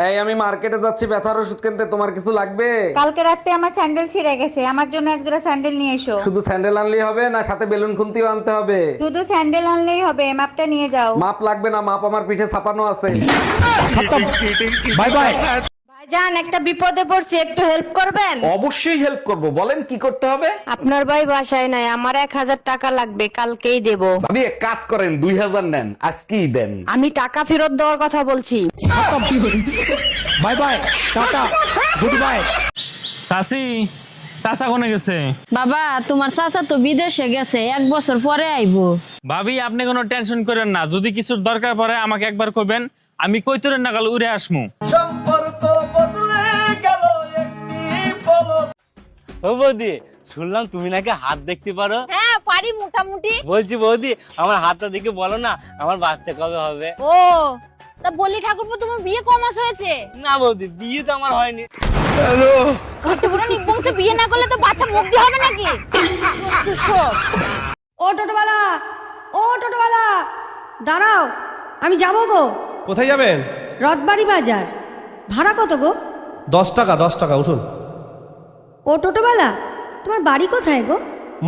এই আমি মার্কেটে যাচ্ছি ব্যথার ওষুধ কিনতে, তোমার কিছু লাগবে? কালকে রাতে আমার স্যান্ডেল ছিঁড়ে গেছে, আমার জন্য এক জোড়া স্যান্ডেল নিয়ে এসো। শুধু স্যান্ডেল আনলেই হবে না সাথে বেলুন খুন্তিও আনতে হবে? শুধু স্যান্ডেল আনলেই হবে, মাপটা নিয়ে যাও। মাপ লাগবে না, মাপ আমার পিঠে ছাপানো আছে। Bye bye. ভাইজান একটা বিপদে পড়ছি, একটু হেল্প করবেন? অবশ্যই হেল্প করব, বলেন কি করতে হবে? আপনার ভাই বাসায় নাই, আমার 1000 টাকা লাগবে, কালকেই দেব। ভাবি এক কাজ করেন, 2000 নেন, আজকেই দেন। আমি টাকা ফেরত দেওয়ার কথা বলছি। Bye bye, tata, good bye. চাচি, চাচা কোনে গেছে? বাবা তোমার চাচা তো বিদেশে গেছে, 1 বছর পরে আইবো। ভাবি আপনি কোনো টেনশন করেন না, যদি কিছুর দরকার পড়ে আমাকে একবার কইবেন, আমি কইতরের নাগাল উড়ে আসমু। ও বৌদি, শুনলাম তুমি নাকি হাত দেখতে পারো। হ্যাঁ পারি মোটামুটি। বলছি বৌদি, আমার হাতটা দেখে বলো না আমার বাচ্চা কবে হবে। ও তা বলি ঠাকুরপো, তোমার বিয়ে ক মাস হয়েছে? না বৌদি, বিয়ে তো আমার হয়নি। ঘটপুরা নিবংশে বিয়ে না করলে তো বাচ্চা মুক্তি হবে নাকি? ও টোটোওয়ালা, ও টোটোওয়ালা, দাঁড়াও, আমি যাবো গো। কোথায় যাবেন? রথবাড়ি বাজার। ভাড়া কত গো? 10 টাকা, 10 টাকা, উঠুন। ও টোটোওয়ালা, তোমার বাড়ি কোথায় গো?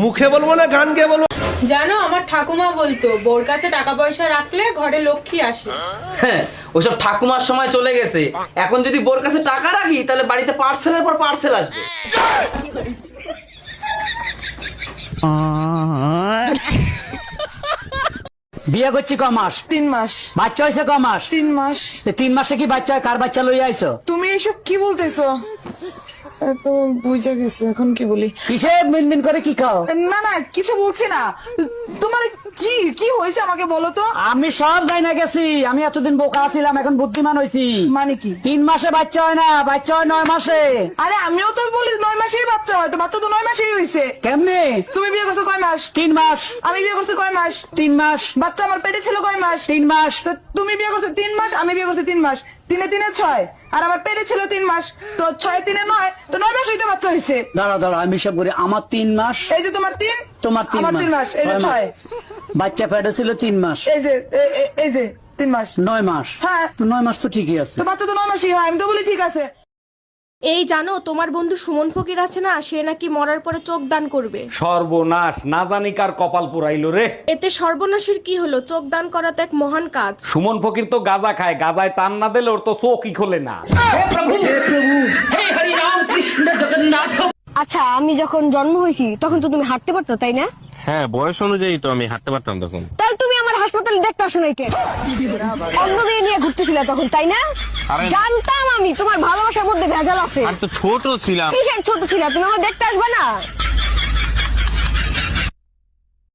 মুখে বলবো না গান গেয়ে বলবো? জানো আমার ঠাকুমা বলতো বোর কাছে টাকা পয়সা রাখলে ঘরে লক্ষ্মী আসে। হ্যাঁ, ওসব ঠাকুমার সময় চলে গেছে। এখন যদি বোর কাছে টাকা রাখি তাহলে বাড়িতে পার্সেলের পর পার্সেল আসবে। বিয়ে করছি ক মাস? 3 মাস। বাচ্চা হয়েছে ক মাস? 3 মাস। 3 মাসে কি বাচ্চা হয়? কার বাচ্চা লইয়া আইছো? তুমি এসব কি বলতেছো? তো বুঝে গেছে, এখন কি বলি? কিসে মিনমিন করে কি খাও? না না কিছু বলছি না। তোমার কি কি হয়েছে আমাকে বলো তো। আমি সব যাই না গেছি, আমি এতদিন বোকা ছিলাম, এখন বুদ্ধিমান হয়েছি। মানে কি? 3 মাসে বাচ্চা হয় না, বাচ্চা হয় 9 মাসে। আরে আমিও তো বলি 9 মাসেই বাচ্চা হয়, তো বাচ্চা তো 9 মাসেই হয়েছে। কেমনে? তুমি বিয়ে করছো কয় মাস? 3 মাস। আমি বিয়ে করছি কয় মাস? 3 মাস। বাচ্চা আমার পেটে ছিল কয় মাস? 3 মাস। তো তুমি বিয়ে করছো 3 মাস, আমি বিয়ে করছি 3 মাস। 3 এ 3 এ 6, আর আমার পেটে ছিল 3 মাস, তো 6 এ 3 এ 9, তো 9 মাস হইতে বাচ্চা হয়েছে। দাঁড়া দাঁড়া, আমি সব করি। আমার 3 মাস, এই যে তোমার 3, তোমার 3 আমার 3 মাস, এই যে 6, বাচ্চা পেটে ছিল 3 মাস, এই যে এই যে 3 মাস, 9 মাস। হ্যাঁ তো 9 মাস তো ঠিকই আছে। তো বাচ্চা তো 9 মাসই হয়, আমি তো বলি ঠিক আছে। এই জানো তোমার বন্ধু সুমন ফকির আছে না, সে নাকি মরার পরে চোখ দান করবে। সর্বনাশ, না জানি কার কপাল পুরাইলো রে। এতে সর্বনাশের কি হলো? চোখ দান করা তো এক মহান কাজ। সুমন ফকির তো গাঁজা খায়, গাঁজায় টান না দিলে ওর তো চোখই খোলে না। আচ্ছা আমি যখন জন্ম হয়েছি তখন তো তুমি হাঁটতে পারতো, তাই না? হ্যাঁ, বয়স অনুযায়ী তো আমি হাঁটতে পারতাম তখন। তাহলে তুমি আমার হাসপাতালে দেখতে আসো নাই কেন? অন্য মেয়ে নিয়ে ঘুরতেছিলে তখন, তাই না? জানতাম আমি তোমার ভালোবাসার মধ্যে ভেজাল আছে। আর তো ছোট ছিলাম। কিসের ছোট ছিল? তুমি আমার দেখতে আসবে না?